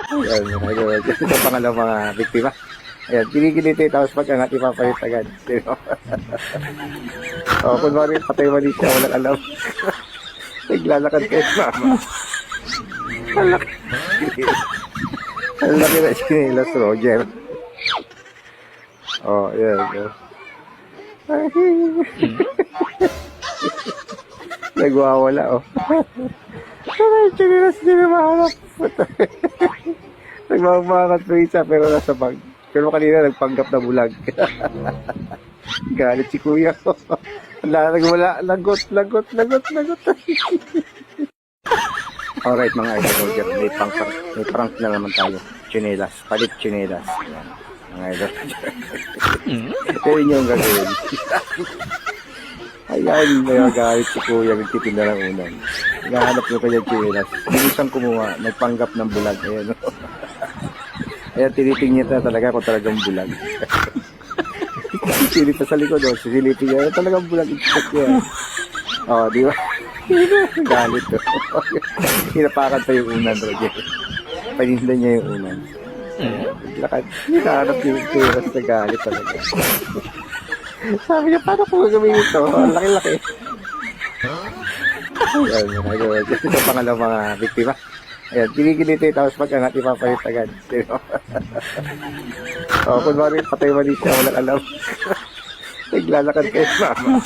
Ayan, ito pangalawang mga biktima. Ayan, kinikiliti tapos pag-angat ipapalit agad. Diba? O, kunwari patay mali siya, walang alam. Naglalakad kayo, mama. Ang laki. Ang laki na sinilas, Roger. O, ayan. Nagwawala, oh. Ay, sinilas, hindi na mahanap. Nagmamakat pa isa pero nasa bag. Pero kanina nagpanggap na bulag. Galit si kuya ko. Wala, lagot. Alright mga idol, may prank na naman tayo. Chinelas, palit chinelas. Ayan, mga idol. Ito yung gagawin. Ayan, may galit si kuya, nagtitinda ng unan. Nagahanap nyo kanya chinelas. Binisang kumuha, nagpanggap ng bulag. Ayan. Ayan, tinitingin niya talaga kung talagang bulag. Silip sa likod, oh. Silipin niya. Talagang bulag. Expect niya. O, di ba? Galit, oh. Hinapakan pa yung unan, Roger. Paninda niya yung unan. Lakad. Hinahanap yung tiras na galit talaga. Sabi niya, paano ko gagawin ito? Ang laki-laki. Ayan, ito pangalawang mga biktima. Ayan, kinikiliti tapos pag-angat ipapalit agad. Diba? O, kunwari patay mali siya, walang alam. Naglalakad kayo, mama.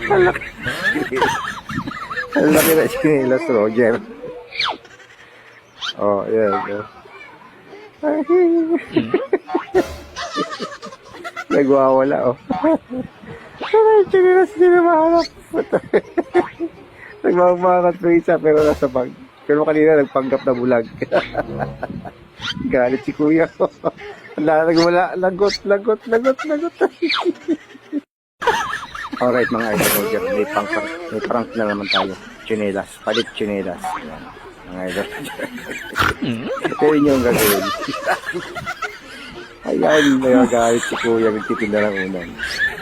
Ang laki. Ang laki na sinilas, Roger. O, ayan. Nagwawala, oh. Ay, sinilas, hindi na mahanap. Nagmamakat pa isa pero nasa bag. Pero kanina nagpanggap na bulag. Galit si kuya ko. Wala, lagot. Alright mga idol, may prank na naman tayo. Chinelas, palit chinelas. Ayan, mga idol. Ito yung gagawin. Ayan, may galit si kuya, nagtitinda ng unan.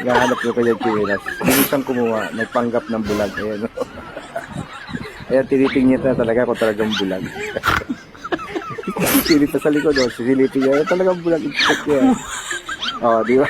Nagahanap nyo kanya chinelas. Binisang kumuha, nagpanggap ng bulag. Ayan. Ayan, tinitingin niya talaga kung talagang bulag. Silip sa likod, oh. Silipin niya. Talagang bulag. Expect niya. O, di ba?